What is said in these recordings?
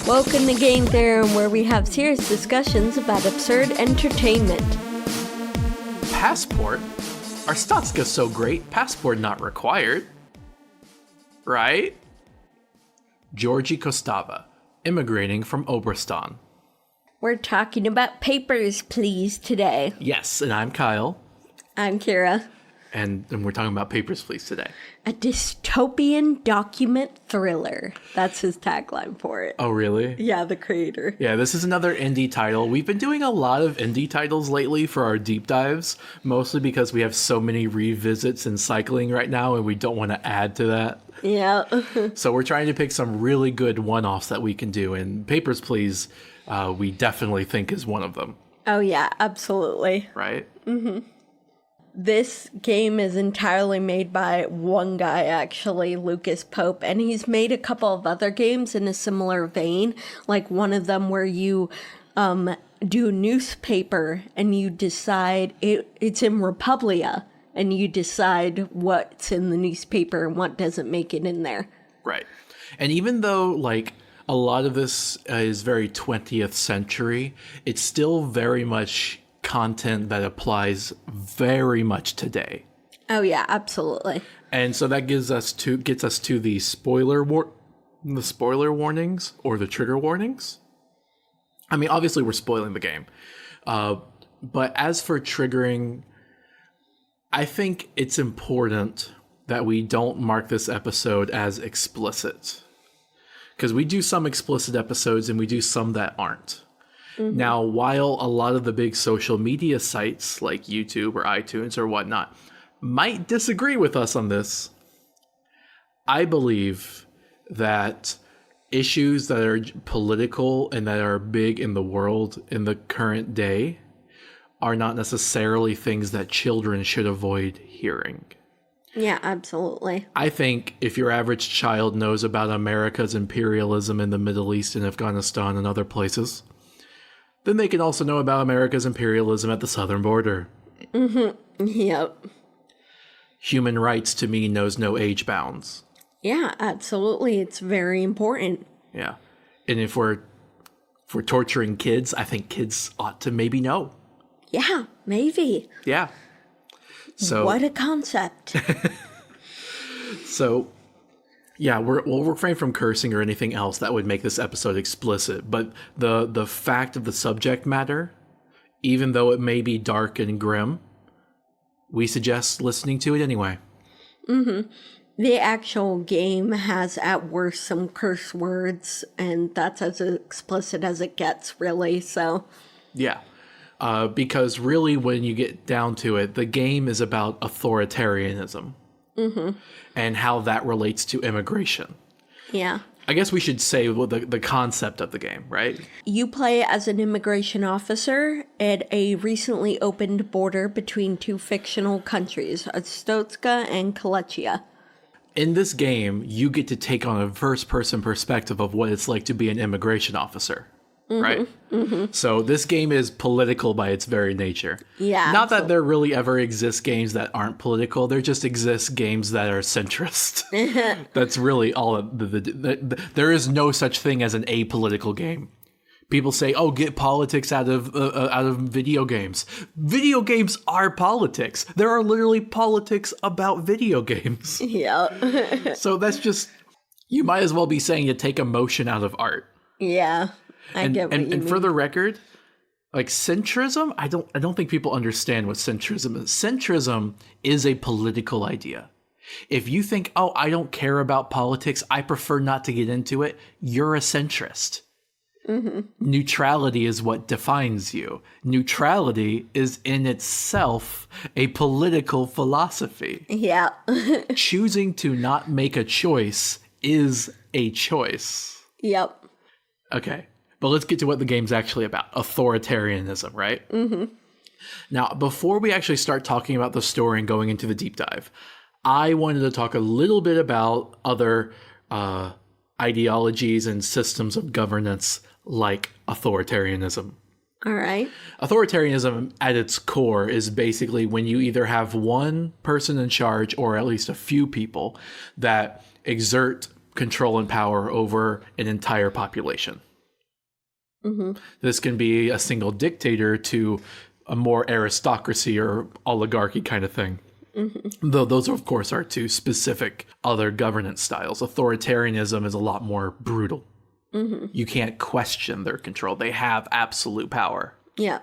Welcome to Game Theorem, where we have serious discussions about absurd entertainment. Passport? Are Statska so great? Passport not required. Right? Georgi Kostava, immigrating from Obristan. We're talking about papers, please, today. Yes, and I'm Kyle. I'm Kira. And we're talking about Papers, Please today. A dystopian document thriller. That's his tagline for it. Oh, really? Yeah, the creator. Yeah, this is another indie title. We've been doing a lot of indie titles lately for our deep dives, mostly because we have so many revisits and cycling right now, and we don't want to add to that. Yeah. So we're trying to pick some really good one-offs that we can do, and Papers, Please, we definitely think is one of them. Oh, yeah, absolutely. Right? Mm-hmm. This game is entirely made by one guy, actually, Lucas Pope, and he's made a couple of other games in a similar vein, like one of them where you do newspaper and you decide, it's in Republia, and you decide what's in the newspaper and what doesn't make it in there. Right. And even though, like, a lot of this is very 20th century, it's still very much content that applies very much today. Oh yeah, absolutely. And so that gets us to the spoiler warnings or the trigger warnings. I mean, obviously we're spoiling the game, but as for triggering, I think it's important that we don't mark this episode as explicit, because we do some explicit episodes and we do some that aren't. Mm-hmm. Now, while a lot of the big social media sites like YouTube or iTunes or whatnot might disagree with us on this, I believe that issues that are political and that are big in the world in the current day are not necessarily things that children should avoid hearing. Yeah, absolutely. I think if your average child knows about America's imperialism in the Middle East and Afghanistan and other places, then they can also know about America's imperialism at the southern border. Mm-hmm. Yep. Human rights, to me, knows no age bounds. Yeah, absolutely. It's very important. Yeah. And if we're torturing kids, I think kids ought to maybe know. Yeah, maybe. Yeah. So what a concept. So, yeah, we'll refrain from cursing or anything else that would make this episode explicit. But the fact of the subject matter, even though it may be dark and grim, we suggest listening to it anyway. Mm-hmm. The actual game has at worst some curse words, and that's as explicit as it gets, really. So, yeah. Because really, when you get down to it, the game is about authoritarianism. Mm-hmm. And how that relates to immigration. Yeah. I guess we should say the concept of the game, right? You play as an immigration officer at a recently opened border between two fictional countries, Ostotska and Kalechia. In this game, you get to take on a first-person perspective of what it's like to be an immigration officer. Mm-hmm. Right? Mm-hmm. So this game is political by its very nature. Yeah. Not that there really ever exist games that aren't political. There just exist games that are centrist. That's really all. There is no such thing as an apolitical game. People say, "Oh, get politics out of video games." Video games are politics. There are literally politics about video games. Yeah. So that's just, you might as well be saying to take emotion out of art. Yeah. And for the record, like centrism, I don't think people understand what centrism is. Centrism is a political idea. If you think, oh, I don't care about politics, I prefer not to get into it, you're a centrist. Mm-hmm. Neutrality is what defines you. Neutrality is in itself a political philosophy. Yeah. Choosing to not make a choice is a choice. Yep. Okay. But let's get to what the game's actually about. Authoritarianism, right? Mm-hmm. Now, before we actually start talking about the story and going into the deep dive, I wanted to talk a little bit about other ideologies and systems of governance like authoritarianism. All right. Authoritarianism at its core is basically when you either have one person in charge or at least a few people that exert control and power over an entire population. This can be a single dictator to a more aristocracy or oligarchy kind of thing. Though those, of course, are two specific other governance styles. Authoritarianism is a lot more brutal. You can't question their control. They have absolute power. Yeah.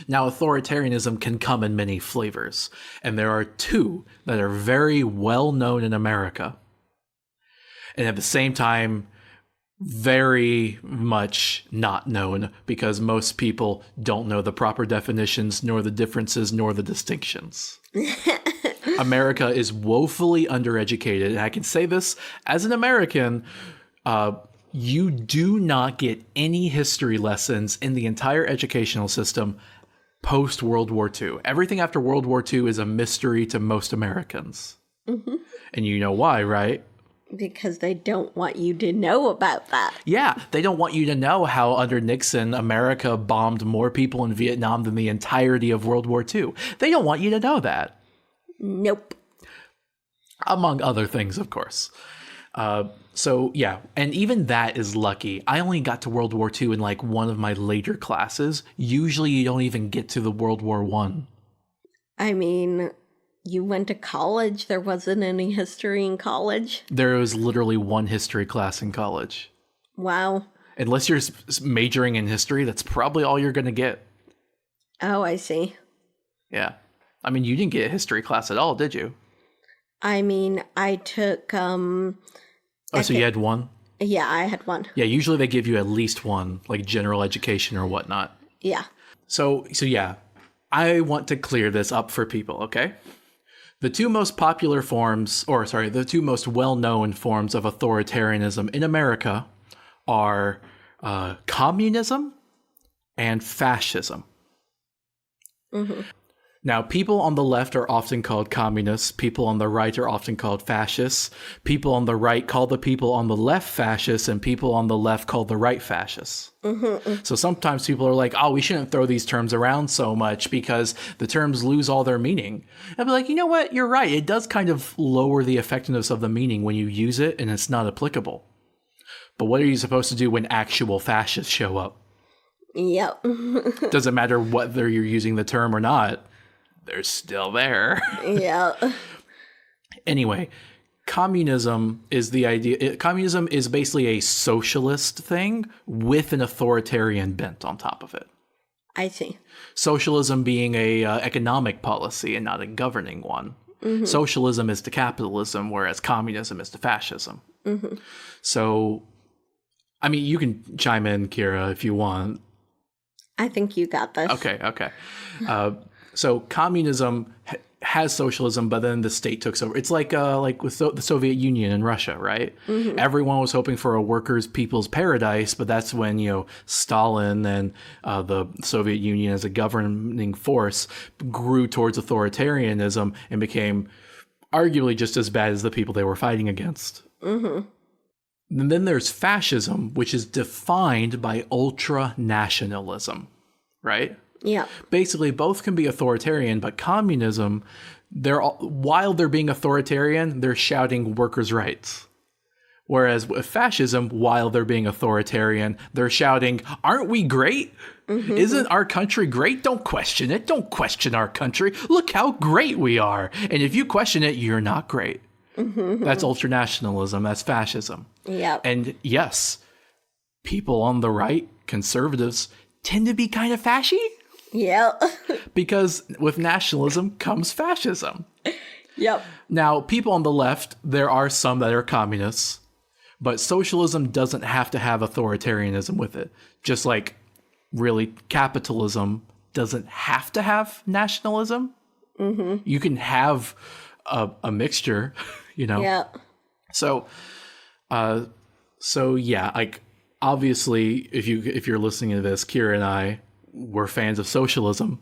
Now, authoritarianism can come in many flavors, and there are two that are very well known in America, and at the same time, very much not known because most people don't know the proper definitions, nor the differences, nor the distinctions. America is woefully undereducated, and I can say this as an American. You do not get any history lessons in the entire educational system post World War II. Everything after World War II is a mystery to most Americans. And you know why, right? Because they don't want you to know about that. Yeah, they don't want you to know how under Nixon, America bombed more people in Vietnam than the entirety of World War II. They don't want you to know that. Nope. Among other things, of course. So yeah, and even that is lucky. I only got to World War II in like one of my later classes. Usually you don't even get to the World War I. I mean, you went to college. There wasn't any history in college. There was literally one history class in college. Wow. Unless you're majoring in history, that's probably all you're going to get. Oh, I see. Yeah. I mean, you didn't get a history class at all, did you? I mean, I took, So you had one? yeah, I had one. Yeah, usually they give you at least one, like general education or whatnot. Yeah. So yeah, I want to clear this up for people, okay? The two most popular forms, the two most well-known forms of authoritarianism in America are communism and fascism. Now, people on the left are often called communists. People on the right are often called fascists. People on the right call the people on the left fascists, and people on the left call the right fascists. So sometimes people are like, oh, we shouldn't throw these terms around so much because the terms lose all their meaning. I'd be like, you know what? You're right. It does kind of lower the effectiveness of the meaning when you use it and it's not applicable. But what are you supposed to do when actual fascists show up? Yep. Doesn't matter whether you're using the term or not. They're still there. Yeah. Anyway, communism is the idea. Communism is basically a socialist thing with an authoritarian bent on top of it. I see. Socialism being a economic policy and not a governing one. Socialism is to capitalism, whereas communism is to fascism. So, I mean, you can chime in, Kira, if you want. I think you got this. Okay. So communism has socialism, but then the state took over. It's like with the Soviet Union and Russia, right? Everyone was hoping for a workers' people's paradise, but that's when, Stalin and the Soviet Union as a governing force grew towards authoritarianism and became arguably just as bad as the people they were fighting against. And then there's fascism, which is defined by ultra-nationalism, right? Yeah. Basically, both can be authoritarian, but communism, while they're being authoritarian, they're shouting workers' rights. Whereas with fascism, while they're being authoritarian, they're shouting, aren't we great? Isn't our country great? Don't question it. Don't question our country. Look how great we are. And if you question it, you're not great. That's ultranationalism. That's fascism. Yeah. And yes, people on the right, conservatives, tend to be kind of fashy. Yeah. Because with nationalism comes fascism. Yep. Now, people on the left, there are some that are communists, but socialism doesn't have to have authoritarianism with it. Just like, really, capitalism doesn't have to have nationalism. You can have a mixture, Yeah. So yeah, like, obviously, if you're listening to this, Kira and I were fans of socialism,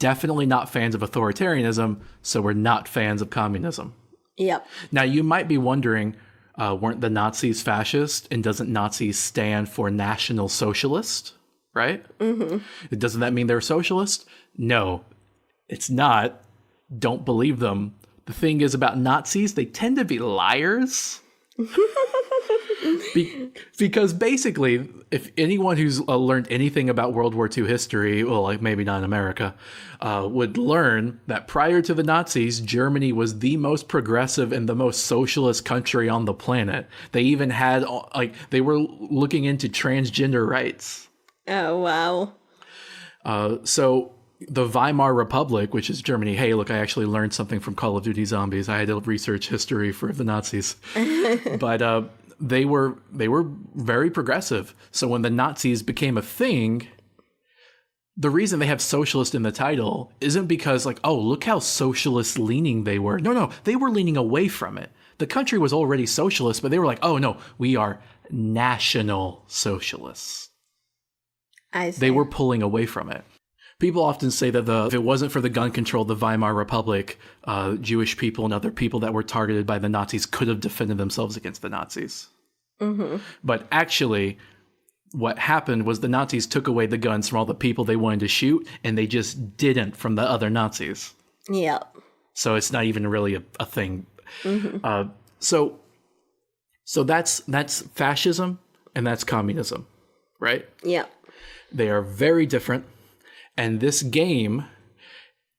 definitely not fans of authoritarianism, so we're not fans of communism. Yep. Now, you might be wondering, weren't the Nazis fascist, and doesn't Nazis stand for National Socialist, right? Doesn't that mean they're socialist? No, it's not. Don't believe them. The thing is about Nazis, they tend to be liars. Because basically, if anyone who's learned anything about World War II history, well, like maybe not in America, would learn that prior to the Nazis, Germany was the most progressive and the most socialist country on the planet. They even had, like, they were looking into transgender rights. Oh, wow. So the Weimar Republic, which is Germany, hey, look, I actually learned something from Call of Duty Zombies. I had to research history for the Nazis. But they were very progressive. So when the Nazis became a thing, the reason they have socialist in the title isn't because, like, oh, look how socialist leaning they were. No, they were leaning away from it. The country was already socialist, but they were like, oh, no, we are national socialists. I see. They were pulling away from it. People often say that if it wasn't for the gun control of the Weimar Republic, Jewish people and other people that were targeted by the Nazis could have defended themselves against the Nazis. Mm-hmm. But actually, what happened was the Nazis took away the guns from all the people they wanted to shoot, and they just didn't from the other Nazis. Yep. So it's not even really a thing. Mm-hmm. So that's fascism and that's communism, right? Yep. They are very different. And this game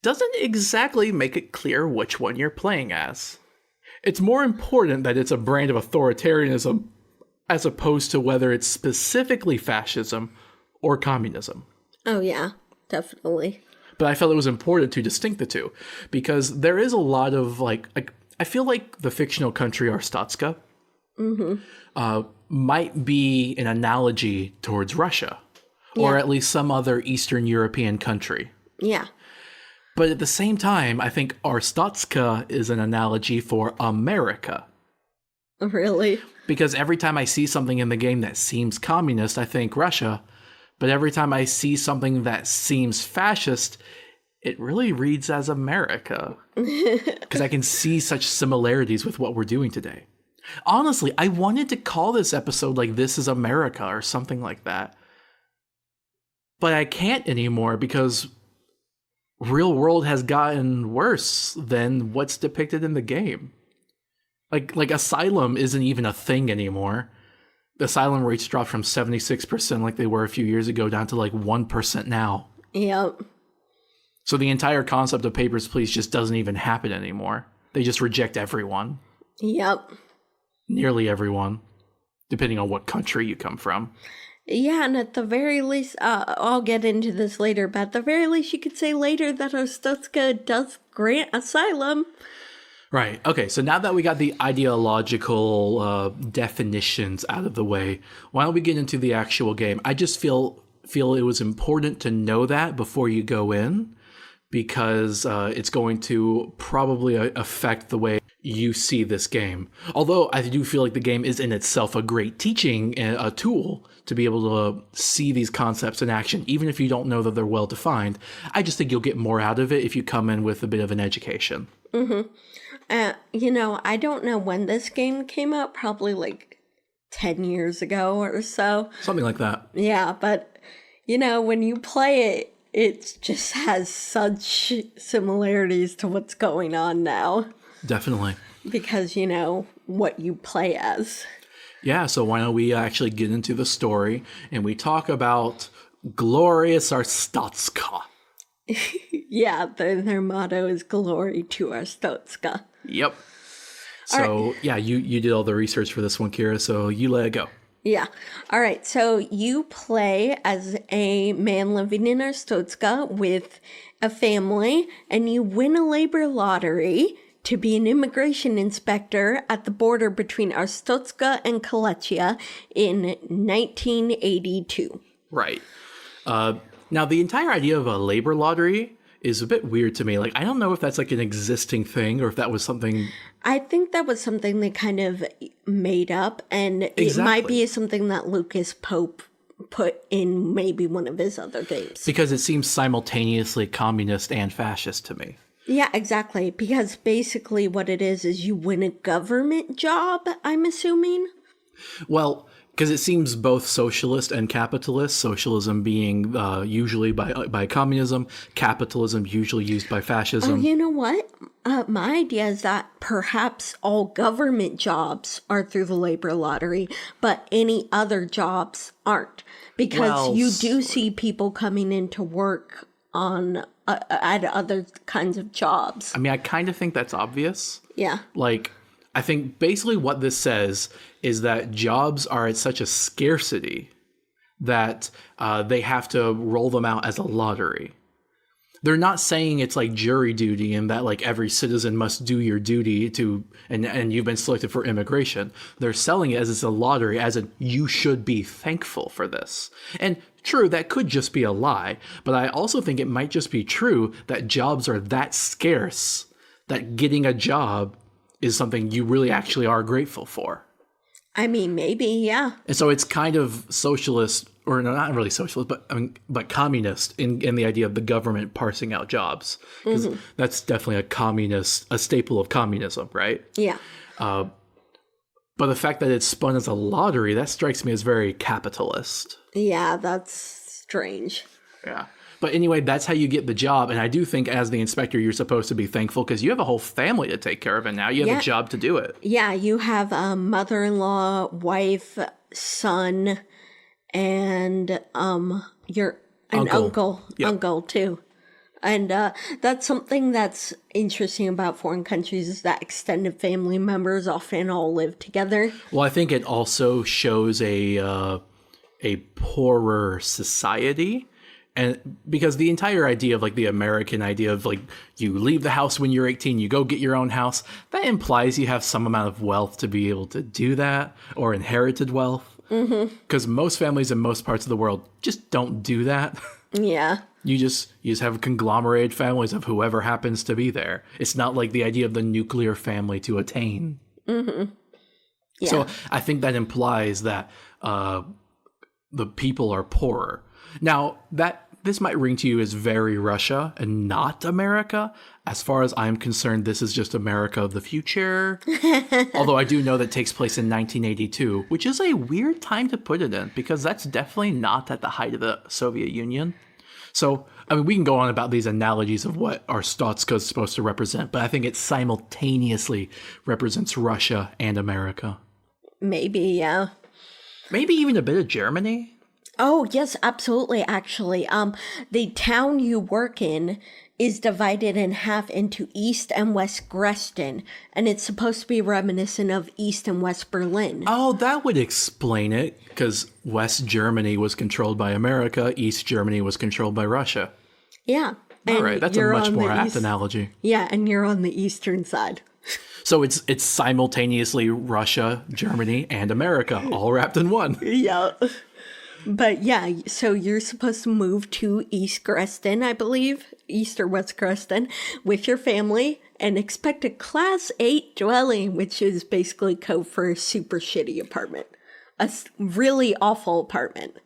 doesn't exactly make it clear which one you're playing as. It's more important that it's a brand of authoritarianism as opposed to whether it's specifically fascism or communism. Oh, yeah, definitely. But I felt it was important to distinct the two because there is a lot of like I feel like the fictional country Arstotzka might be an analogy towards Russia. Or at least some other Eastern European country. Yeah. But at the same time, I think Arstotzka is an analogy for America. Really? Because every time I see something in the game that seems communist, I think Russia. But every time I see something that seems fascist, it really reads as America. Because I can see such similarities with what we're doing today. Honestly, I wanted to call this episode like This is America or something like that. But I can't anymore because real world has gotten worse than what's depicted in the game. Like Asylum isn't even a thing anymore. The asylum rates dropped from 76% like they were a few years ago down to like 1% now. Yep. So the entire concept of Papers, Please just doesn't even happen anymore. They just reject everyone. Yep. Nearly everyone, depending on what country you come from. Yeah, and at the very least, I'll get into this later, but at the very least you could say later that Arstotzka does grant asylum. Right. Okay, so now that we got the ideological definitions out of the way, why don't we get into the actual game? I just feel it was important to know that before you go in, because it's going to probably affect the way you see this game. Although I do feel like the game is in itself a great teaching a tool to be able to see these concepts in action, even if you don't know that they're well defined. I just think you'll get more out of it if you come in with a bit of an education. Mm-hmm. I don't know when this game came out, probably like 10 years ago or so. Something like that. Yeah, but, when you play it, it just has such similarities to what's going on now. Definitely. Because, what you play as. Yeah, so why don't we actually get into the story and we talk about Glorious Arstotzka. Yeah, their motto is Glory to Arstotzka. Yep. So, right. Yeah, you did all the research for this one, Kira, so you let it go. Yeah. All right, so you play as a man living in Arstotzka with a family, and you win a labor lottery to be an immigration inspector at the border between Arstotzka and Kalechia in 1982. Right. Now, the entire idea of a labor lottery is a bit weird to me. Like, I don't know if that's like an existing thing or if that was something... I think that was something they kind of made up, and it might be something that Lucas Pope put in maybe one of his other games. Because it seems simultaneously communist and fascist to me. Yeah, exactly. Because basically what it is you win a government job, I'm assuming. Well, Because it seems both socialist and capitalist, socialism being usually by communism, capitalism usually used by fascism. You know what? My idea is that perhaps all government jobs are through the labor lottery, but any other jobs aren't. Because you do see people coming into work on at other kinds of jobs. I mean, I kind of think that's obvious. Yeah. Like, I think basically what this says is that jobs are at such a scarcity that they have to roll them out as a lottery. They're not saying it's like jury duty and that like every citizen must do your duty and you've been selected for immigration. They're selling it as it's a lottery, as in you should be thankful for this. And true, that could just be a lie, but I also think it might just be true that jobs are that scarce that getting a job is something you really actually are grateful for. I mean, maybe, yeah. And so it's kind of socialist, or no, not really socialist, but communist in the idea of the government parsing out jobs. Because that's definitely a staple of communism, right? Yeah. But the fact that it's spun as a lottery, that strikes me as very capitalist. Yeah, that's strange. Yeah. But anyway, that's how you get the job. And I do think as the inspector, you're supposed to be thankful because you have a whole family to take care of. And now you have a job to do it. Yeah, you have a mother-in-law, wife, son, and your uncle too. And that's something that's interesting about foreign countries is that extended family members often all live together. Well, I think it also shows a poorer society. And because the entire idea of like the American idea of like you leave the house when you're 18, you go get your own house, that implies you have some amount of wealth to be able to do that, or inherited wealth. Because most families in most parts of the world just don't do that. Yeah. You just have conglomerated families of whoever happens to be there. It's not like the idea of the nuclear family to attain. Yeah. So I think that implies that the people are poorer. Now, this might ring to you as very Russia and not America. As far as I'm concerned, this is just America of the future. Although I do know that takes place in 1982, which is a weird time to put it in because that's definitely not at the height of the Soviet Union. So, I mean, we can go on about these analogies of what our Stotska is supposed to represent, but I think it simultaneously represents Russia and America. Maybe, yeah. Maybe even a bit of Germany. Oh, yes, absolutely, actually. The town you work in is divided in half into East and West Dresden, and it's supposed to be reminiscent of East and West Berlin. Oh, that would explain it, because West Germany was controlled by America, East Germany was controlled by Russia. Yeah. All right, that's a much more apt analogy. Yeah, and you're on the eastern side. So it's simultaneously Russia, Germany, and America, all wrapped in one. Yeah. But yeah, so you're supposed to move to East Dresden, I believe, East or West Dresden, with your family and expect a Class 8 dwelling, which is basically code for a super shitty apartment. A really awful apartment.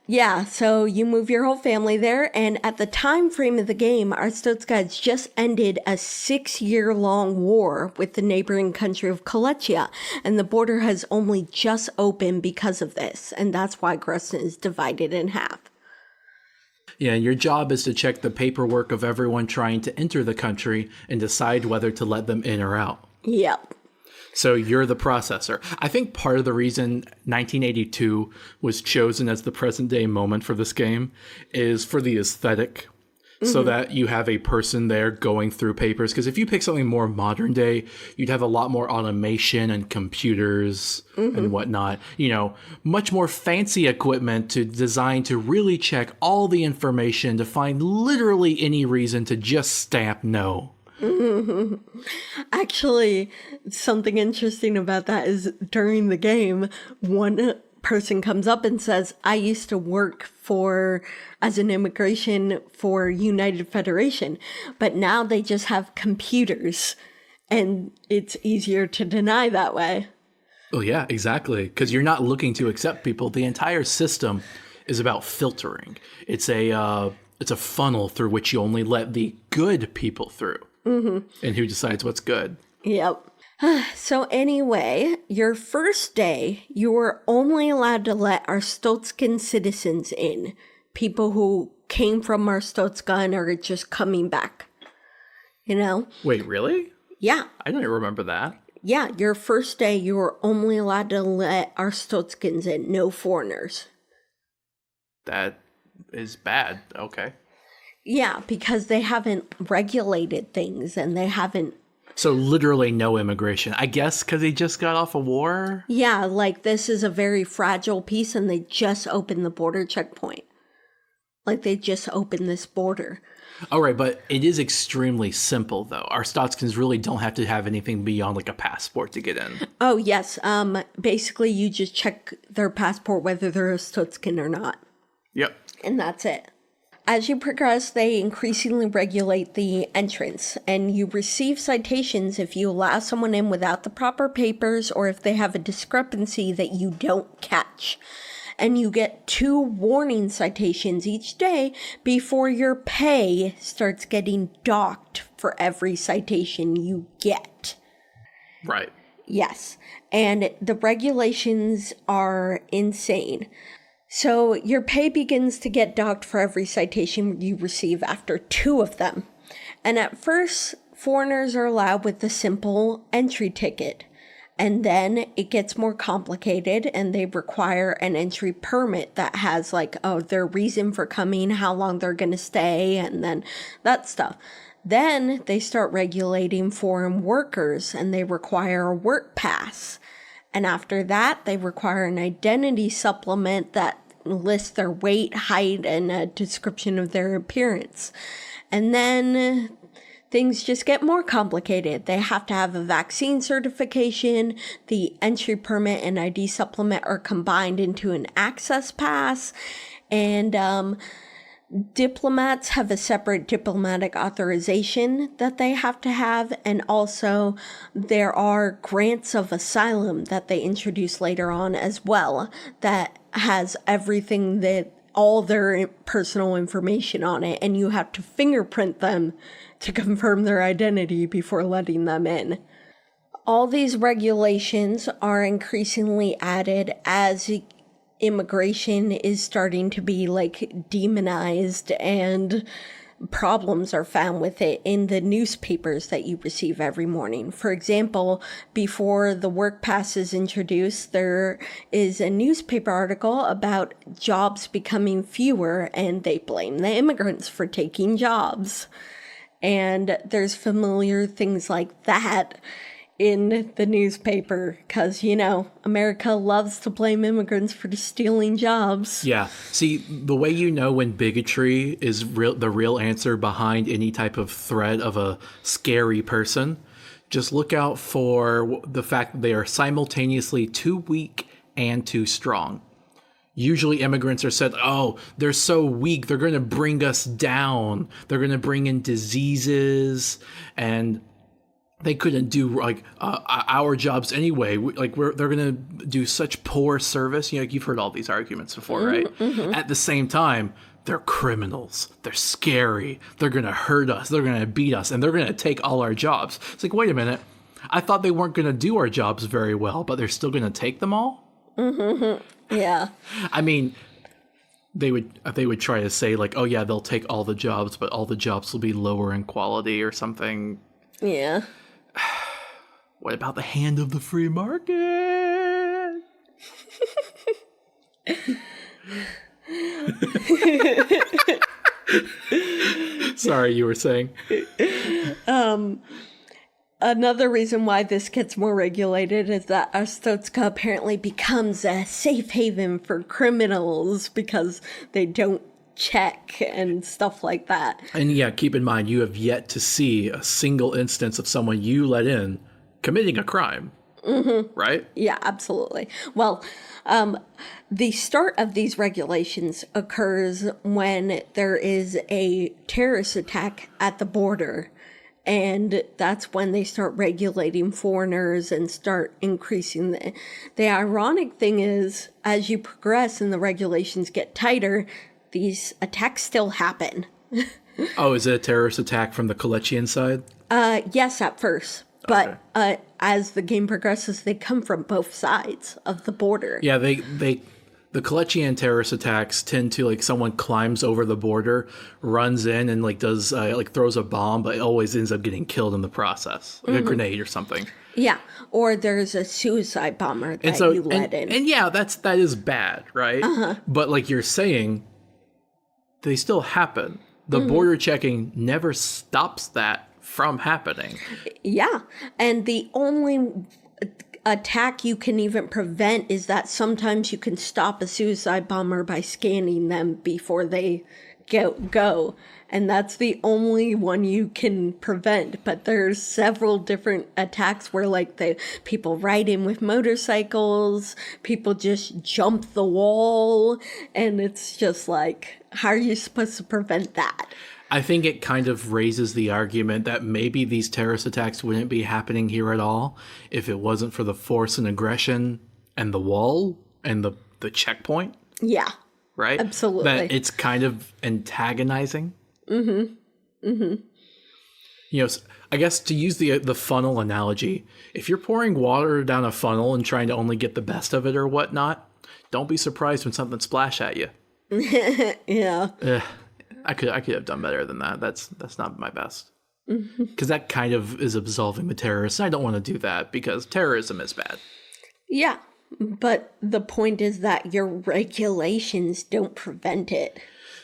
Yeah, so you move your whole family there, and at the time frame of the game, Arstotzka has just ended a 6-year-long war with the neighboring country of Kolechia, and the border has only just opened because of this, and that's why Dresden is divided in half. Yeah, your job is to check the paperwork of everyone trying to enter the country and decide whether to let them in or out. Yep. So you're the processor. I think part of the reason 1982 was chosen as the present day moment for this game is for the aesthetic. So that you have a person there going through papers. Because if you pick something more modern day, you'd have a lot more automation and computers and whatnot. You know, much more fancy equipment to design to really check all the information to find literally any reason to just stamp no. Actually, something interesting about that is during the game, one person comes up and says, I used to work as an immigration for United Federation, but now they just have computers and it's easier to deny that way. Oh yeah, exactly. Because you're not looking to accept people. The entire system is about filtering. It's a funnel through which you only let the good people through. And who decides what's good. Yep. So anyway, your first day, you were only allowed to let Arstotzkan citizens in. People who came from Arstotzka and are just coming back. You know? Wait, really? Yeah. I didn't remember that. Yeah, your first day, you were only allowed to let Arstotzkans in, no foreigners. That is bad. Okay. Yeah, because they haven't regulated things and they haven't. So literally no immigration. I guess because he just got off a war? Yeah, like this is a very fragile piece and they just opened the border checkpoint. Like they just opened this border. All right, but it is extremely simple, though. Our Stotskins really don't have to have anything beyond like a passport to get in. Oh, yes. Basically, you just check their passport whether they're a Stotskin or not. Yep. And that's it. As you progress, they increasingly regulate the entrance, and you receive citations if you allow someone in without the proper papers or if they have a discrepancy that you don't catch. And you get 2 warning citations each day before your pay starts getting docked for every citation you get. Right. Yes. And the regulations are insane. So your pay begins to get docked for every citation you receive after 2 of them. And at first, foreigners are allowed with the simple entry ticket. And then it gets more complicated and they require an entry permit that has like, their reason for coming, how long they're going to stay, and then that stuff. Then they start regulating foreign workers and they require a work pass. And after that, they require an identity supplement that lists their weight, height, and a description of their appearance. And then things just get more complicated. They have to have a vaccine certification. The entry permit and ID supplement are combined into an access pass. And diplomats have a separate diplomatic authorization that they have to have. And also there are grants of asylum that they introduce later on as well that has everything that all their personal information on it. And you have to fingerprint them to confirm their identity before letting them in. All these regulations are increasingly added as immigration is starting to be like demonized and problems are found with it in the newspapers that you receive every morning. For example, before the work pass is introduced, there is a newspaper article about jobs becoming fewer and they blame the immigrants for taking jobs. And there's familiar things like that in the newspaper because, America loves to blame immigrants for stealing jobs. Yeah. See, the way you know when bigotry is the real answer behind any type of threat of a scary person, just look out for the fact that they are simultaneously too weak and too strong. Usually immigrants are said, they're so weak, they're going to bring us down. They're going to bring in diseases and they couldn't do our jobs anyway. They're going to do such poor service. You've heard all these arguments before, right? Mm-hmm. At the same time, they're criminals. They're scary. They're going to hurt us. They're going to beat us and they're going to take all our jobs. It's like, wait a minute. I thought they weren't going to do our jobs very well, but they're still going to take them all? Mm-hmm. Yeah. I mean, they would try to say like, oh yeah, they'll take all the jobs, but all the jobs will be lower in quality or something. Yeah. What about the hand of the free market? Sorry, you were saying. Another reason why this gets more regulated is that Arstotzka apparently becomes a safe haven for criminals because they don't check and stuff like that. And yeah, keep in mind, you have yet to see a single instance of someone you let in committing a crime. Mm-hmm. Right? Yeah, absolutely. Well, the start of these regulations occurs when there is a terrorist attack at the border. And that's when they start regulating foreigners and start increasing the ironic thing is, as you progress and the regulations get tighter, these attacks still happen. Oh, is it a terrorist attack from the Kalechian side? Yes, at first. But as the game progresses, they come from both sides of the border. Yeah, the Kalechian terrorist attacks tend to, like, someone climbs over the border, runs in, and like does like throws a bomb, but always ends up getting killed in the process, like a grenade or something. Yeah, or there's a suicide bomber that you let in. And yeah, that is bad, right? But like you're saying, they still happen. The border checking never stops that from happening. Yeah, and the only attack you can even prevent is that sometimes you can stop a suicide bomber by scanning them before they go. And that's the only one you can prevent. But there's several different attacks where, like, people ride in with motorcycles, people just jump the wall, and it's just like, how are you supposed to prevent that? I think it kind of raises the argument that maybe these terrorist attacks wouldn't be happening here at all if it wasn't for the force and aggression and the wall and the checkpoint. Yeah. Right? Absolutely. That it's kind of antagonizing. You know, I guess to use the funnel analogy, if you're pouring water down a funnel and trying to only get the best of it or whatnot, don't be surprised when something splash at you. Yeah. I could have done better than that. That's not my best. Because that kind of is absolving the terrorists. I don't want to do that because terrorism is bad. Yeah, but the point is that your regulations don't prevent it.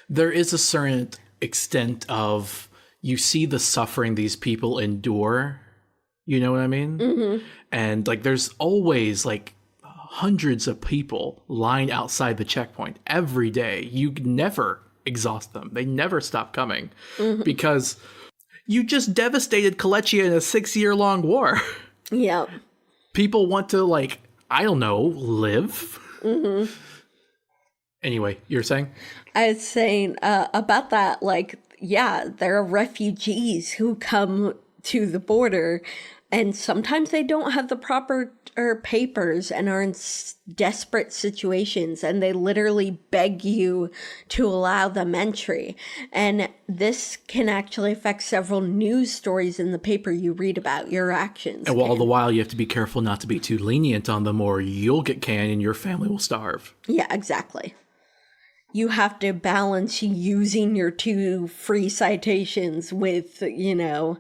There is a certain extent of, you see the suffering these people endure. You know what I mean? And like, there's always like hundreds of people lying outside the checkpoint every day. You never exhaust them. They never stop coming because you just devastated Kolechia in a 6-year-long war. Yeah. People want to, like, I don't know, live. Anyway, you're saying? I was saying about that, like, yeah, there are refugees who come to the border, and sometimes they don't have the proper papers and are in desperate situations, and they literally beg you to allow them entry. And this can actually affect several news stories in the paper you read about. Your actions. And all the while, you have to be careful not to be too lenient on them, or you'll get canned and your family will starve. Yeah, exactly. You have to balance using your 2 free citations with, you know,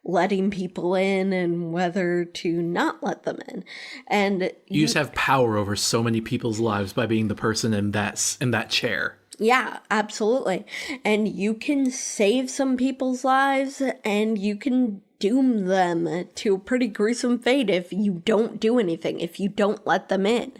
letting people in and whether to not let them in. And you just have power over so many people's lives by being the person in that chair. Yeah, absolutely. And you can save some people's lives, and you can doom them to a pretty gruesome fate if you don't do anything, if you don't let them in.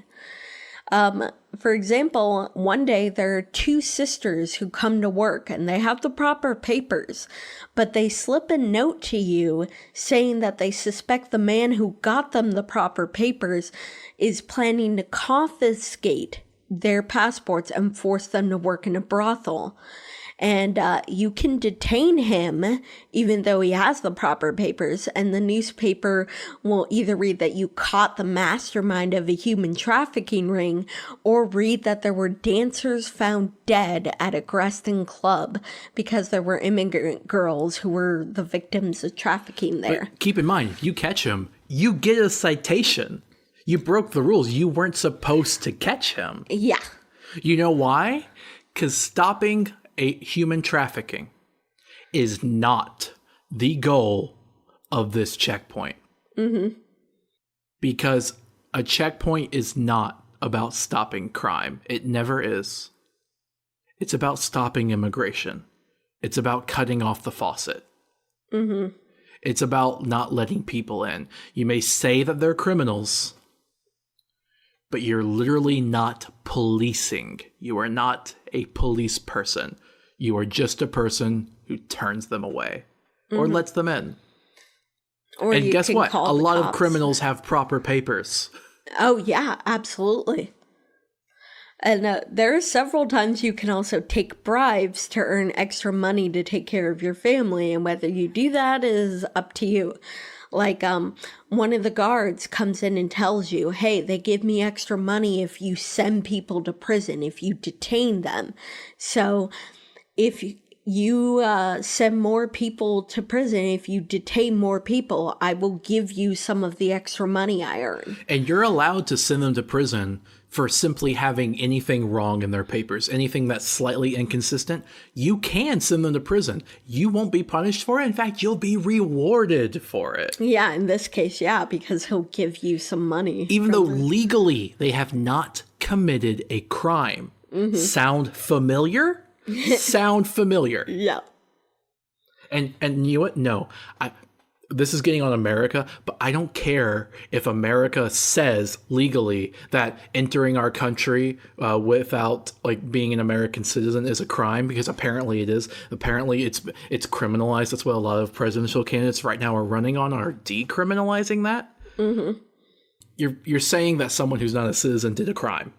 For example, one day there are 2 sisters who come to work and they have the proper papers, but they slip a note to you saying that they suspect the man who got them the proper papers is planning to confiscate their passports and force them to work in a brothel. And you can detain him even though he has the proper papers, and the newspaper will either read that you caught the mastermind of a human trafficking ring, or read that there were dancers found dead at a Greston club because there were immigrant girls who were the victims of trafficking there. But keep in mind, if you catch him, you get a citation. You broke the rules. You weren't supposed to catch him. Yeah. You know why? Because stopping human trafficking is not the goal of this checkpoint. Because a checkpoint is not about stopping crime. It never is. It's about stopping immigration. It's about cutting off the faucet. It's about not letting people in. You may say that they're criminals, but you're literally not policing. You are not a police person. You are just a person who turns them away or lets them in. Or and you guess can what? call A the lot of cops. criminals have proper papers. Oh, yeah, absolutely. And there are several times you can also take bribes to earn extra money to take care of your family, and whether you do that is up to you. Like, one of the guards comes in and tells you, hey, they give me extra money if you send people to prison, if you detain them. So if you send more people to prison, if you detain more people, I will give you some of the extra money I earn. And you're allowed to send them to prison for simply having anything wrong in their papers, anything that's slightly inconsistent. You can send them to prison. You won't be punished for it. In fact, you'll be rewarded for it. Yeah, in this case, yeah, because he'll give you some money. Even though legally they have not committed a crime. Sound familiar? Sound familiar. Yeah. And you know what? No, this is getting on America, but I don't care if America says legally that entering our country without like being an American citizen is a crime, because apparently it is. Apparently it's criminalized. That's what a lot of presidential candidates right now are running on, are decriminalizing that. Mm-hmm. You're saying that someone who's not a citizen did a crime,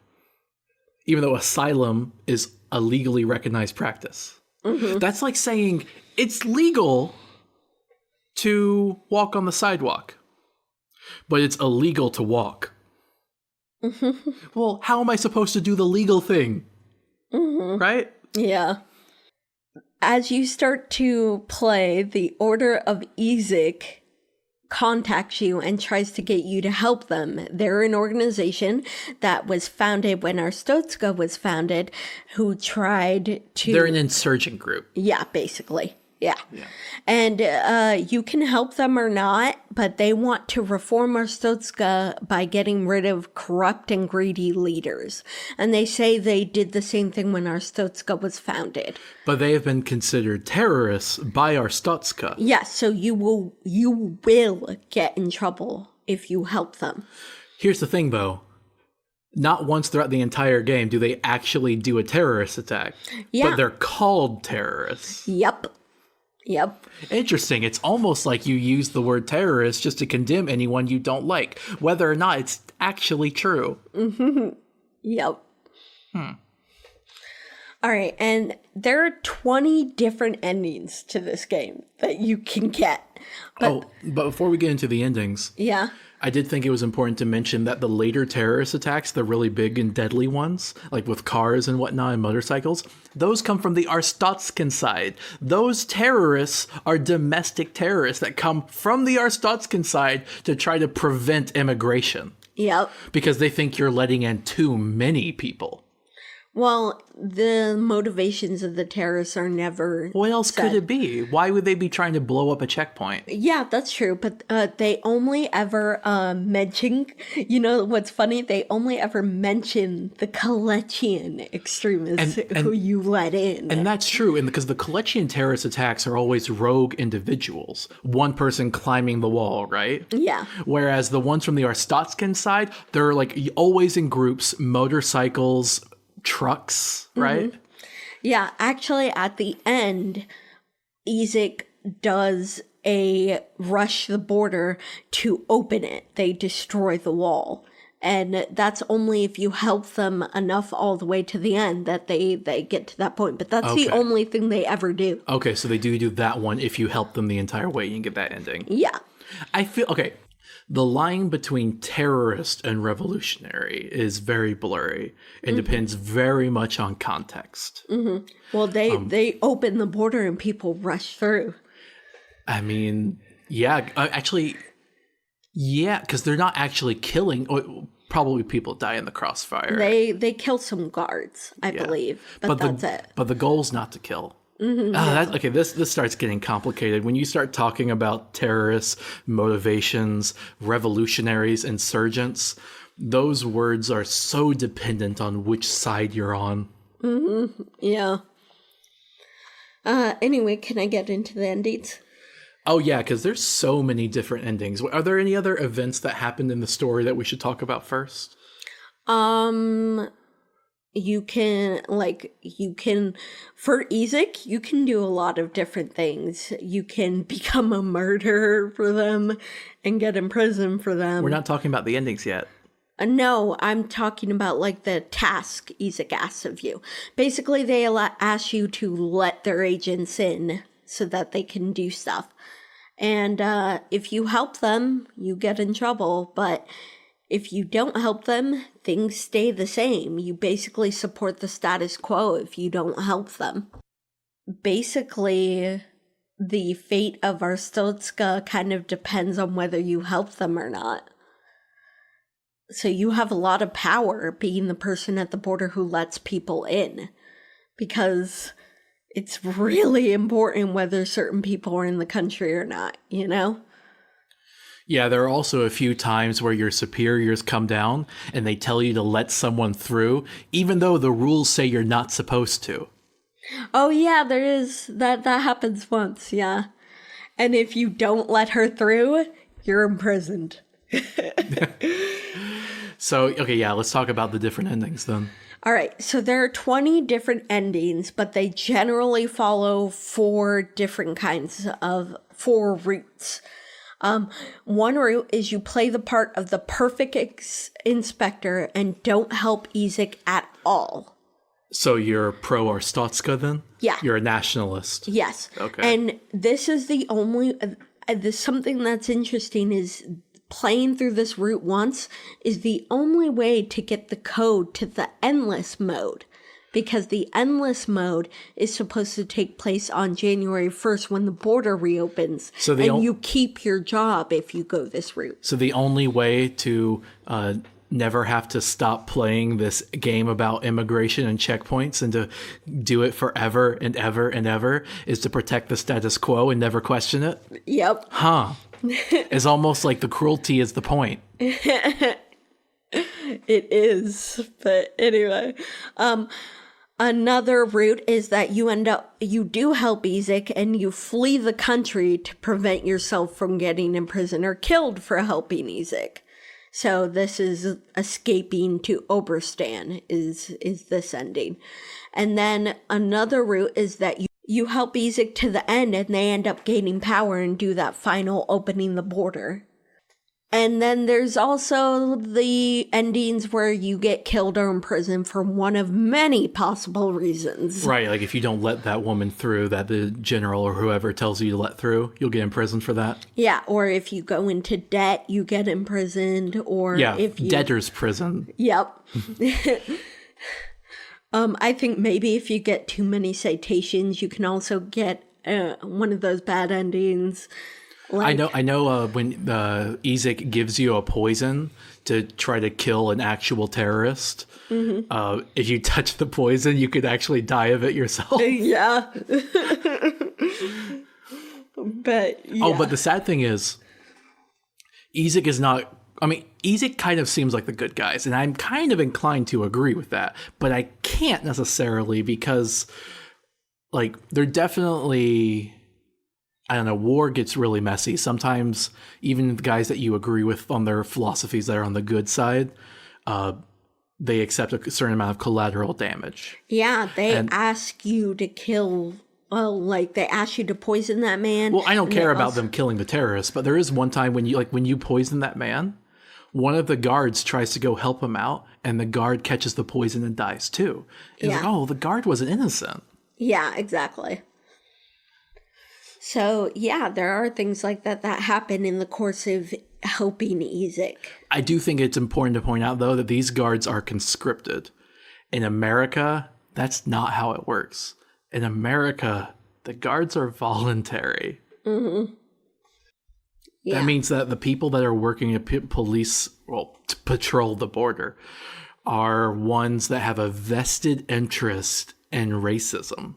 even though asylum is a legally recognized practice. Mm-hmm. That's like saying it's legal to walk on the sidewalk, but it's illegal to walk. Mm-hmm. Well, how am I supposed to do the legal thing? Mm-hmm. Right? Yeah. As you start to play, the Order of Ezek contacts you and tries to get you to help them. They're an organization that was founded when Arstotzka was founded, who tried to... They're an insurgent group. Yeah, basically. Yeah. And you can help them or not, but they want to reform Arstotzka by getting rid of corrupt and greedy leaders. And they say they did the same thing when Arstotzka was founded. But they have been considered terrorists by Arstotzka. Yeah, so you will get in trouble if you help them. Here's the thing, though. Not once throughout the entire game do they actually do a terrorist attack. Yeah. But they're called terrorists. Yep. Interesting. It's almost like you use the word terrorist just to condemn anyone you don't like, whether or not it's actually true. Mm-hmm. Yep. All right, and there are 20 different endings to this game that you can get. But before we get into the endings, yeah, I did think it was important to mention that the later terrorist attacks, the really big and deadly ones, like with cars and whatnot and motorcycles, those come from the Arstotzkan side. Those terrorists are domestic terrorists that come from the Arstotzkan side to try to prevent immigration. Yep. Because they think you're letting in too many people. Well, the motivations of the terrorists are never... What else could it be? Why would they be trying to blow up a checkpoint? Yeah, that's true. But they only ever mention... You know what's funny? They only ever mention the Kalechian extremists who you let in. And that's true. And because the Kalechian terrorist attacks are always rogue individuals. One person climbing the wall, right? Yeah. Whereas the ones from the Arstotzkan side, they're like always in groups, motorcycles... trucks, right? Mm-hmm. Yeah, actually at the end, Ezek does a rush the border to open it. They destroy the wall. And that's only if you help them enough all the way to the end that they get to that point. But that's the only thing they ever do. Okay, so they do that one if you help them the entire way, you can get that ending. Yeah. I feel, the line between terrorist and revolutionary is very blurry. It depends very much on context. Mm-hmm. Well, they open the border and people rush through. I mean, yeah, actually, yeah, because they're not actually killing. Probably people die in the crossfire. They kill some guards, I believe, but that's it. But the goal's not to kill. Mm-hmm, this starts getting complicated. When you start talking about terrorists, motivations, revolutionaries, insurgents, those words are so dependent on which side you're on. Mm-hmm. Yeah. Anyway, can I get into the endings? Oh, yeah, because there's so many different endings. Are there any other events that happened in the story that we should talk about first? You can, for Ezek, you can do a lot of different things. You can become a murderer for them and get in prison for them. We're not talking about the endings yet. No, I'm talking about, the task Ezek asks of you. Basically, they ask you to let their agents in so that they can do stuff. And if you help them, you get in trouble, but... if you don't help them, things stay the same. You basically support the status quo if you don't help them. basically the fate of Arstotzka kind of depends on whether you help them or not. So you have a lot of power being the person at the border who lets people in, because it's really important whether certain people are in the country or not, you know? Yeah, there are also a few times where your superiors come down and they tell you to let someone through, even though the rules say you're not supposed to. Oh yeah, there is that happens once, yeah. And if you don't let her through, you're imprisoned. So, okay, yeah, let's talk about the different endings then. All right, so there are 20 different endings, but they generally follow four routes. One route is you play the part of the perfect inspector and don't help Izek at all. So you're pro Arstotzka then? Yeah. You're a nationalist. Yes. Okay. And this is the only, something that's interesting is playing through this route once is the only way to get the code to the endless mode, because the endless mode is supposed to take place on January 1st when the border reopens. So you keep your job if you go this route. So the only way to never have to stop playing this game about immigration and checkpoints and to do it forever and ever and ever is to protect the status quo and never question it? Yep. Huh. It's almost like the cruelty is the point. It is. But anyway, another route is that you do help Izek and you flee the country to prevent yourself from getting imprisoned or killed for helping Izek. So this is escaping to Oberstan is this ending. And then another route is that you help Izek to the end and they end up gaining power and do that final opening the border. And then there's also the endings where you get killed or imprisoned for one of many possible reasons. Right, like if you don't let that woman through that the general or whoever tells you to let through, you'll get imprisoned for that. Yeah, or if you go into debt, you get imprisoned, or if you... debtor's prison. Yep. I think maybe if you get too many citations, you can also get one of those bad endings. Like, I know. When Izek gives you a poison to try to kill an actual terrorist, if you touch the poison, you could actually die of it yourself. Yeah. But yeah. Oh, but the sad thing is, Izek is not. I mean, Izek kind of seems like the good guys, and I'm kind of inclined to agree with that, but I can't necessarily because, like, they're definitely. I don't know, war gets really messy. Sometimes even the guys that you agree with on their philosophies that are on the good side, they accept a certain amount of collateral damage. Yeah, they ask you to kill, they ask you to poison that man. Well, I don't care about them killing the terrorists, but there is one time when you poison that man, one of the guards tries to go help him out, and the guard catches the poison and dies too. It's like, oh, the guard wasn't innocent. Yeah, exactly. So, yeah, there are things like that happen in the course of helping Izek. I do think it's important to point out, though, that these guards are conscripted. In America, that's not how it works. In America, the guards are voluntary. Mm-hmm. Yeah. That means that the people that are working at to patrol the border are ones that have a vested interest in racism.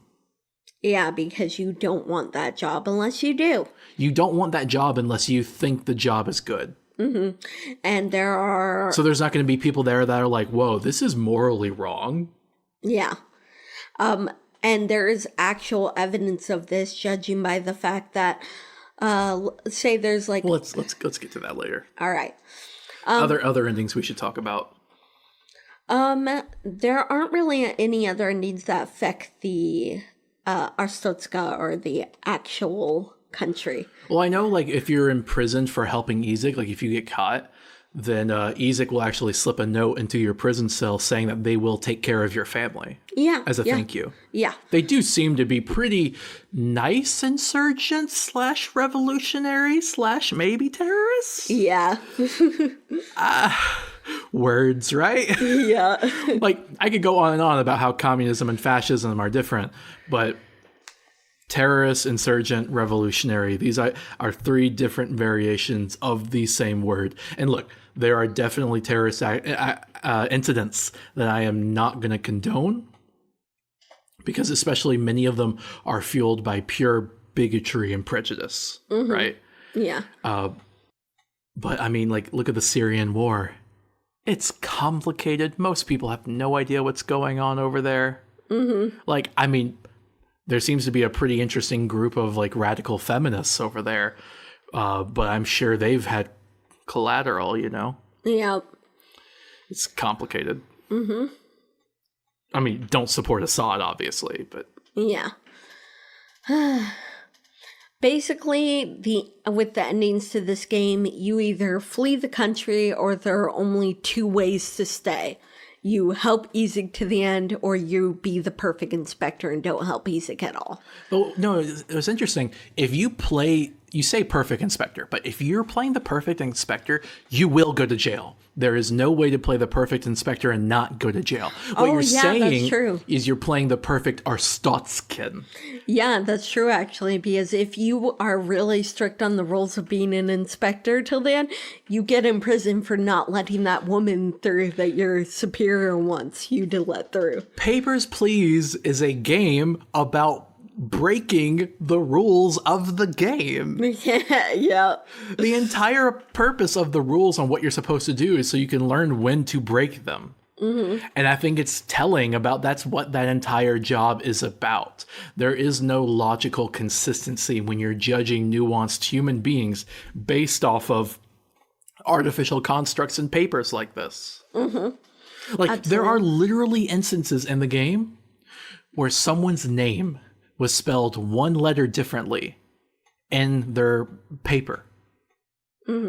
Yeah, because you don't want that job unless you do. You don't want that job unless you think the job is good. Mm-hmm. And there are... So there's not going to be people there that are like, whoa, this is morally wrong. Yeah. And there is actual evidence of this, judging by the fact that, say there's like... Well, let's get to that later. All right. Other endings we should talk about. There aren't really any other endings that affect the... Arstotzka or the actual country. Well, I know, like, if you're imprisoned for helping Izek, like, if you get caught, then Izek will actually slip a note into your prison cell saying that they will take care of your family. Yeah. As a thank you. Yeah. They do seem to be pretty nice insurgents / revolutionary / maybe terrorists. Yeah. Words, right? Yeah. Like, I could go on and on about how communism and fascism are different, but terrorist, insurgent, revolutionary. These are three different variations of the same word. And look, there are definitely terrorist incidents that I am not going to condone, because especially many of them are fueled by pure bigotry and prejudice, right? Yeah. But I mean, like, look at the Syrian war. It's complicated. Most people have no idea what's going on over there. Like, I mean, there seems to be a pretty interesting group of like radical feminists over there, but I'm sure they've had collateral, you know? Yeah. It's complicated. I mean, don't support Assad, obviously, but... Yeah. Basically, with the endings to this game, you either flee the country or there are only two ways to stay. You help Ezek to the end, or you be the perfect inspector and don't help Ezek at all. Oh, no, it was interesting. If you play, you say perfect inspector, but if you're playing the perfect inspector, you will go to jail. There is no way to play the perfect inspector and not go to jail. What you're saying that's true. is you're playing the perfect Arstotzkin. Yeah, that's true, actually, because if you are really strict on the rules of being an inspector till then, you get in prison for not letting that woman through that your superior wants you to let through. Papers, Please is a game about breaking the rules of the game. Yeah. The entire purpose of the rules on what you're supposed to do is so you can learn when to break them. And I think it's telling about that's what that entire job is about. There is no logical consistency when you're judging nuanced human beings based off of artificial constructs and papers like this. Like, there are literally instances in the game where someone's name was spelled one letter differently in their paper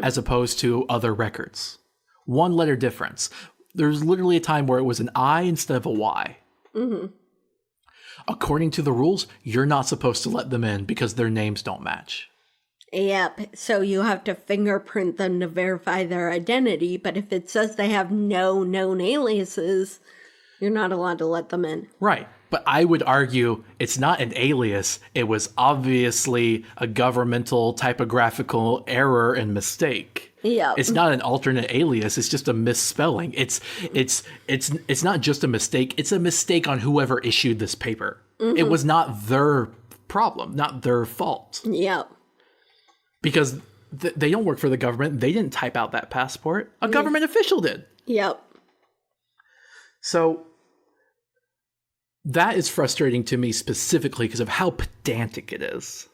as opposed to other records. One letter difference. There's literally a time where it was an I instead of a Y. According to the rules, you're not supposed to let them in because their names don't match. Yep, so you have to fingerprint them to verify their identity, but if it says they have no known aliases, you're not allowed to let them in. Right. But I would argue it's not an alias. It was obviously a governmental typographical error and mistake. Yeah. It's not an alternate alias. It's just a misspelling. It's not just a mistake. It's a mistake on whoever issued this paper. It was not their problem, not their fault. Yep. Because they don't work for the government. They didn't type out that passport. A government official did. Yep. So that is frustrating to me specifically because of how pedantic it is.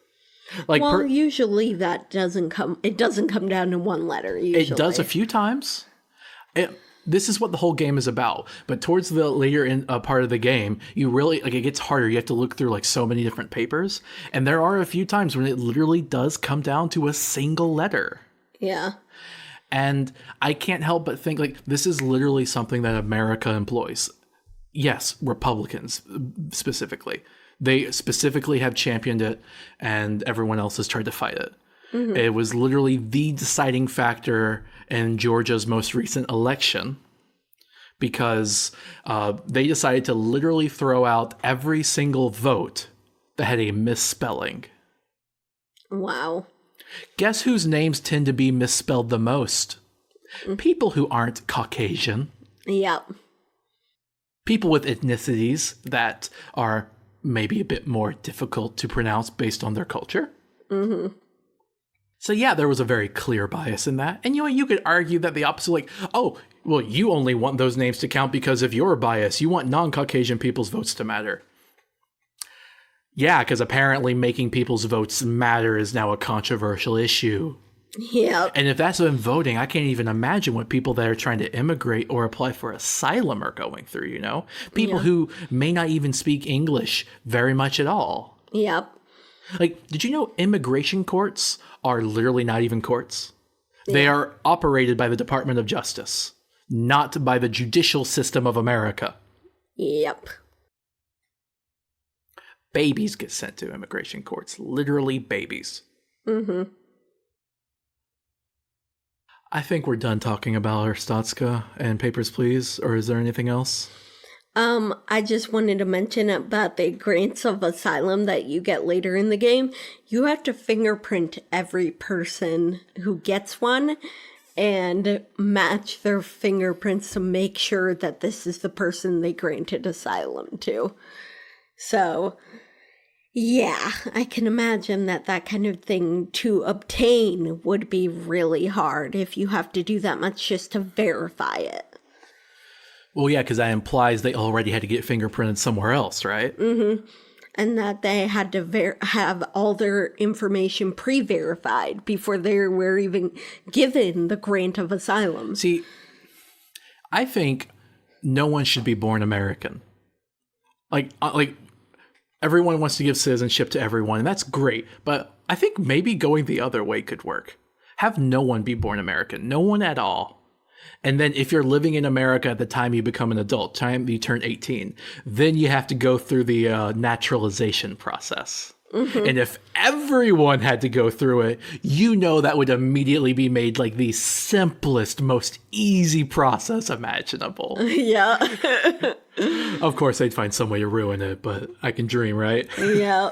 Like, well, usually that doesn't come down to one letter. Usually. It does a few times. This is what the whole game is about. But towards the later part of the game, you really, like, it gets harder. You have to look through like so many different papers. And there are a few times when it literally does come down to a single letter. Yeah. And I can't help but think, like, this is literally something that America employs. Yes, Republicans specifically. They specifically have championed it, and everyone else has tried to fight it. It was literally the deciding factor in Georgia's most recent election, because they decided to literally throw out every single vote that had a misspelling. Wow. Guess whose names tend to be misspelled the most? People who aren't Caucasian. Yep. People with ethnicities that are maybe a bit more difficult to pronounce based on their culture. So yeah, there was a very clear bias in that. And you could argue that the opposite, like, oh, well, you only want those names to count because of your bias. You want non-Caucasian people's votes to matter. Yeah, because apparently making people's votes matter is now a controversial issue. Yep. And if that's in voting, I can't even imagine what people that are trying to immigrate or apply for asylum are going through, you know? People who may not even speak English very much at all. Yep. Like, did you know immigration courts are literally not even courts? They are operated by the Department of Justice, not by the judicial system of America. Yep. Babies get sent to immigration courts, literally babies. I think we're done talking about Arstotzka and Papers, Please, or is there anything else? I just wanted to mention about the grants of asylum that you get later in the game. You have to fingerprint every person who gets one and match their fingerprints to make sure that this is the person they granted asylum to. So, yeah, I can imagine that kind of thing to obtain would be really hard if you have to do that much just to verify it. Well, yeah, because that implies they already had to get fingerprinted somewhere else, right? Mm-hmm. And that they had to have all their information pre-verified before they were even given the grant of asylum. See, I think no one should be born American. Like everyone wants to give citizenship to everyone, and that's great. But I think maybe going the other way could work. Have no one be born American, no one at all. And then if you're living in America at the time you become an adult, time you turn 18, then you have to go through the naturalization process. Mm-hmm. And if everyone had to go through it, that would immediately be made like the simplest, most easy process imaginable. Yeah. Of course, they'd find some way to ruin it, but I can dream, right? Yeah.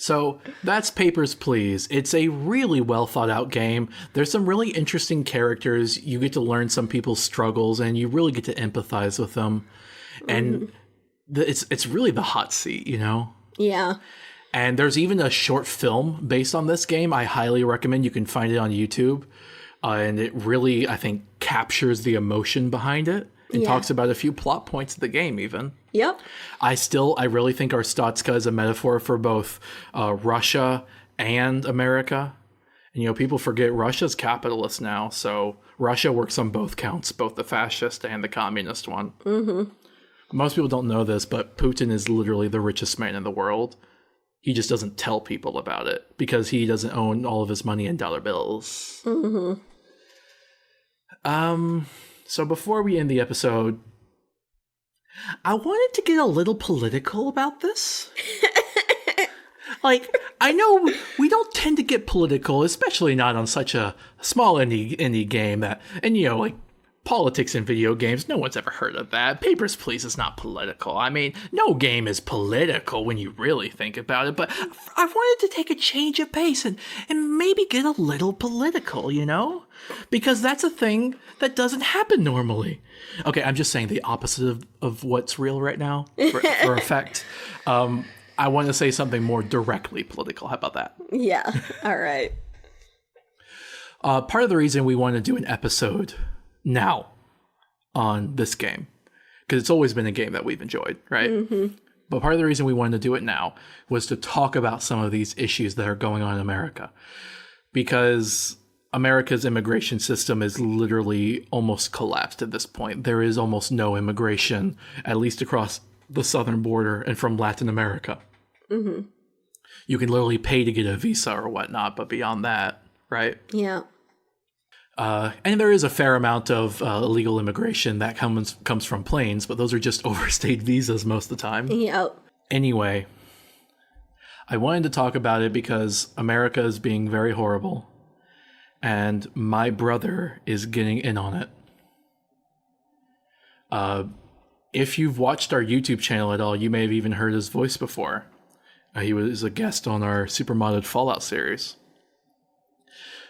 So that's Papers, Please. It's a really well thought out game. There's some really interesting characters. You get to learn some people's struggles and you really get to empathize with them. And it's really the hot seat, Yeah. And there's even a short film based on this game. I highly recommend. You can find it on YouTube. And it really, I think, captures the emotion behind it. And talks about a few plot points of the game, even. Yep. I really think Arstotzka is a metaphor for both Russia and America. And, people forget Russia's capitalist now. So Russia works on both counts, both the fascist and the communist one. Mm-hmm. Most people don't know this, but Putin is literally the richest man in the world. He just doesn't tell people about it because he doesn't own all of his money in dollar bills. Mm-hmm. So before we end the episode, I wanted to get a little political about this. I know we don't tend to get political, especially not on such a small indie game politics in video games. No one's ever heard of that. Papers, Please is not political. I mean, no game is political when you really think about it, but I wanted to take a change of pace and maybe get a little political, Because that's a thing that doesn't happen normally. Okay, I'm just saying the opposite of what's real right now, for effect. I want to say something more directly political. How about that? Yeah, all right. Part of the reason we want to do an episode now on this game, because it's always been a game that we've enjoyed, right? Mm-hmm. But part of the reason we wanted to do it now was to talk about some of these issues that are going on in America, because America's immigration system is literally almost collapsed at this point. There is almost no immigration, at least across the southern border and from Latin America. Mm-hmm. You can literally pay to get a visa or whatnot, but beyond that, right? Yeah. And there is a fair amount of illegal immigration that comes from planes, but those are just overstayed visas most of the time. Yep. Anyway, I wanted to talk about it because America is being very horrible, and my brother is getting in on it. If you've watched our YouTube channel at all, you may have even heard his voice before. He was a guest on our Super Modded Fallout series.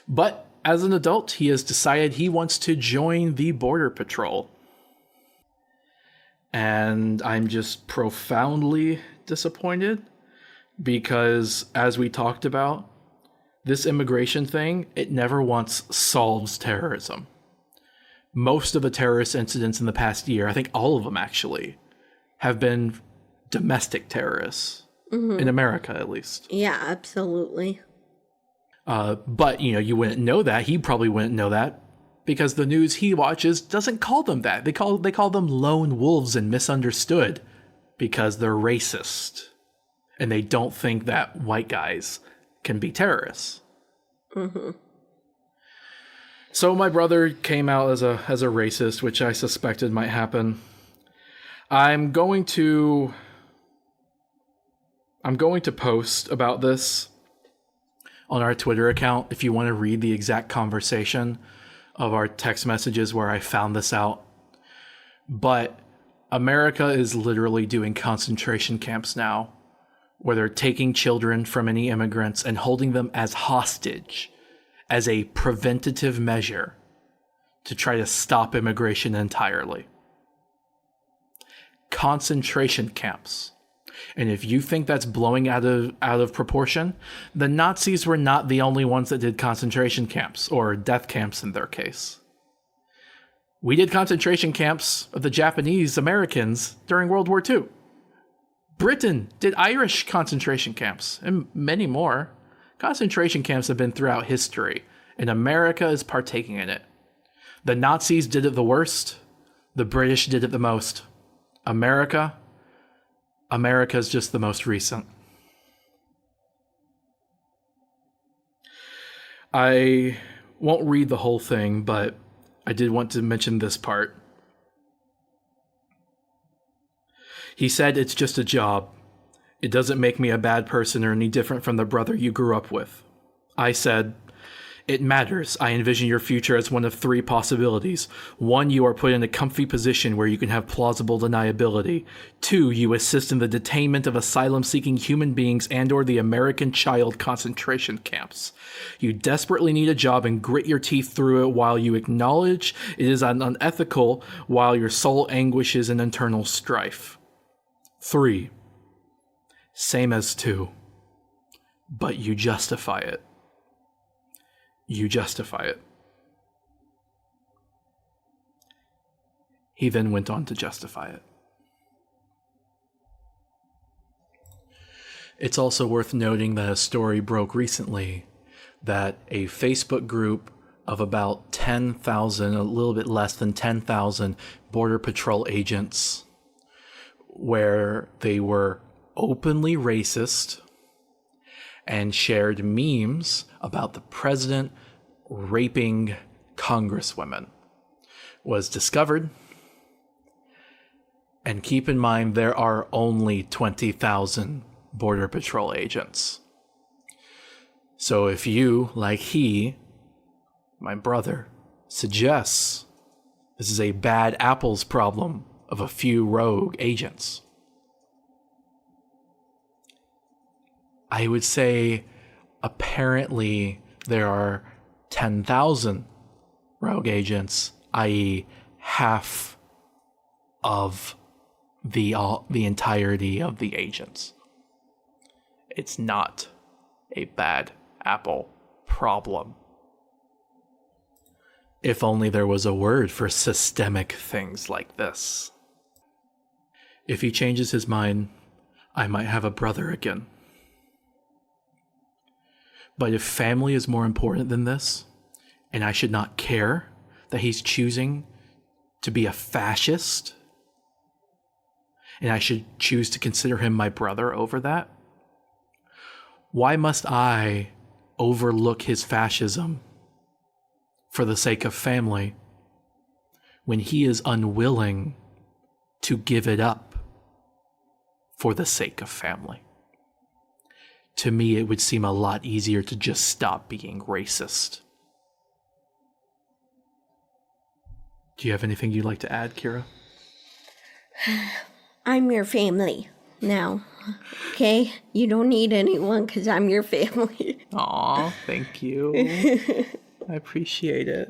But as an adult, he has decided he wants to join the Border Patrol. And I'm just profoundly disappointed because, as we talked about, this immigration thing, it never once solves terrorism. Most of the terrorist incidents in the past year, I think all of them actually, have been domestic terrorists. Mm-hmm. In America, at least. Yeah, absolutely. But, you wouldn't know that. He probably wouldn't know that because the news he watches doesn't call them that. They call them lone wolves and misunderstood because they're racist. And they don't think that white guys can be terrorists. Mm-hmm. So my brother came out as a racist, which I suspected might happen. I'm going to post about this on our Twitter account if you want to read the exact conversation of our text messages where I found this out. But America is literally doing concentration camps now, where they're taking children from any immigrants and holding them as hostage as a preventative measure to try to stop immigration entirely. Concentration camps. And if you think that's blowing out of proportion, the Nazis were not the only ones that did concentration camps, or death camps in their case. We did concentration camps of the Japanese Americans during World War II. Britain did Irish concentration camps, and many more. Concentration camps have been throughout history, and America is partaking in it. The Nazis did it the worst. The British did it the most. America's just the most recent. I won't read the whole thing, but I did want to mention this part. He said, "It's just a job. It doesn't make me a bad person or any different from the brother you grew up with." I said, "It matters. I envision your future as one of three possibilities. 1, you are put in a comfy position where you can have plausible deniability. 2, you assist in the detainment of asylum-seeking human beings and or the American child concentration camps. You desperately need a job and grit your teeth through it while you acknowledge it is unethical, while your soul anguishes in internal strife. 3, same as 2, but you justify it. You justify it." He then went on to justify it. It's also worth noting that a story broke recently that a Facebook group of about 10,000, a little bit less than 10,000 Border Patrol agents, where they were openly racist and shared memes about the president raping congresswomen, was discovered. And keep in mind, there are only 20,000 Border Patrol agents. So if you, like he, my brother, suggests this is a bad apples problem of a few rogue agents, I would say apparently there are 10,000 rogue agents, i.e. half of the entirety of the agents. It's not a bad apple problem. If only there was a word for systemic things like this. If he changes his mind, I might have a brother again. But if family is more important than this, and I should not care that he's choosing to be a fascist, and I should choose to consider him my brother over that, why must I overlook his fascism for the sake of family when he is unwilling to give it up for the sake of family? To me, it would seem a lot easier to just stop being racist. Do you have anything you'd like to add, Kira? I'm your family now, okay? You don't need anyone because I'm your family. Aw, thank you. I appreciate it.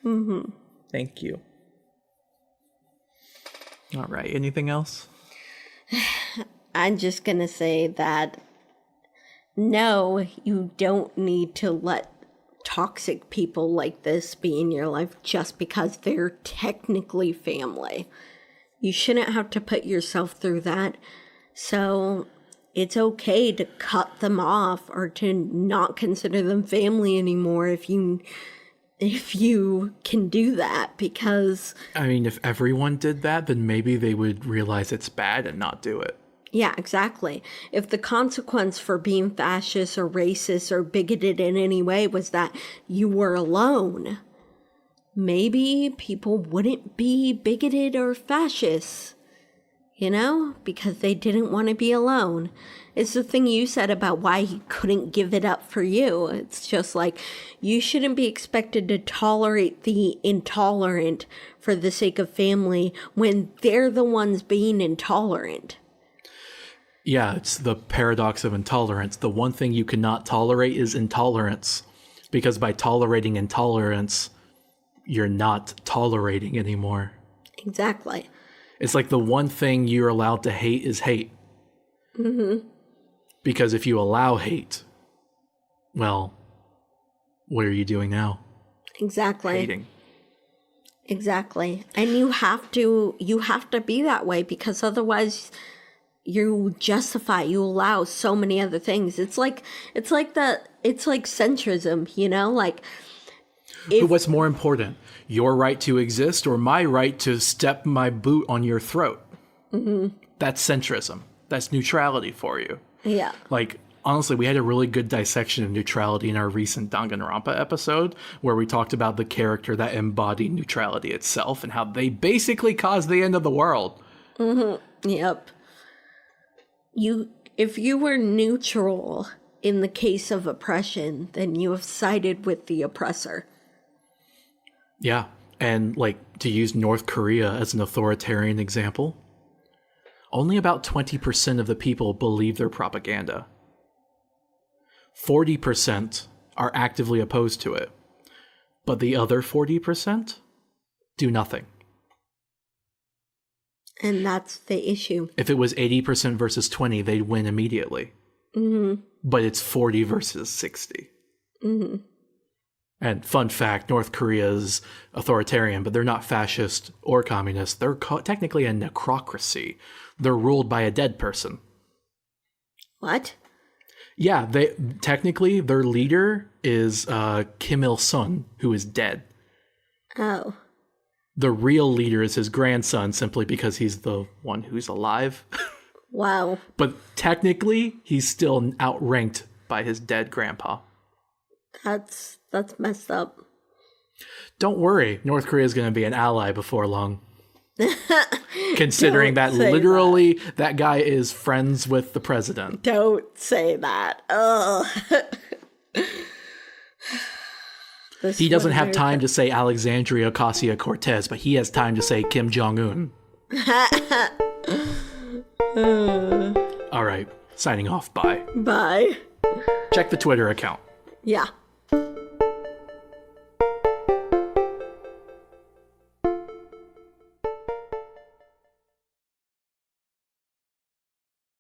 Mm-hmm. Thank you. All right, anything else? I'm just going to say that no, you don't need to let toxic people like this be in your life just because they're technically family. You shouldn't have to put yourself through that. So it's okay to cut them off or to not consider them family anymore if you can do that, because I mean, if everyone did that, then maybe they would realize it's bad and not do it. yeah, exactly. If the consequence for being fascist or racist or bigoted in any way was that you were alone, maybe people wouldn't be bigoted or fascist. you know, because they didn't want to be alone. It's the thing you said about why he couldn't give it up for you. It's just like, you shouldn't be expected to tolerate the intolerant for the sake of family when they're the ones being intolerant. Yeah, it's the paradox of intolerance. The one thing you cannot tolerate is intolerance, because by tolerating intolerance, you're not tolerating anymore. Exactly. It's like the one thing you're allowed to hate is hate. Mm-hmm. Because if you allow hate, well, what are you doing now? Exactly. Hating. Exactly. And you have to be that way, because otherwise you allow so many other things. It's like centrism, you know, like What's more important, your right to exist or my right to step my boot on your throat? Mm-hmm. That's centrism. That's neutrality for you. yeah. Like, honestly, we had a really good dissection of neutrality in our recent Danganronpa episode, where we talked about the character that embodied neutrality itself and how they basically caused the end of the world. Mm-hmm. Yep. If you were neutral in the case of oppression, then you have sided with the oppressor. Yeah. And, like, to use North Korea as an authoritarian example, only about 20% of the people believe their propaganda. 40% are actively opposed to it. But the other 40% do nothing. And that's the issue. If it was 80% versus 20, they'd win immediately. Mm-hmm. But it's 40 versus 60. Mm-hmm. And fun fact, North Korea is authoritarian, but they're not fascist or communist. They're technically a necrocracy. They're ruled by a dead person. What? Yeah, technically their leader is Kim Il-sung, who is dead. Oh. The real leader is his grandson, simply because he's the one who's alive. Wow. But technically, he's still outranked by his dead grandpa. That's messed up. Don't worry, North Korea is going to be an ally before long. Considering that literally that guy is friends with the president. Don't say that. Ugh. He doesn't have time to say Alexandria Ocasio-Cortez, but he has time to say Kim Jong-un. All right, signing off. Bye. Bye. Check the Twitter account. Yeah.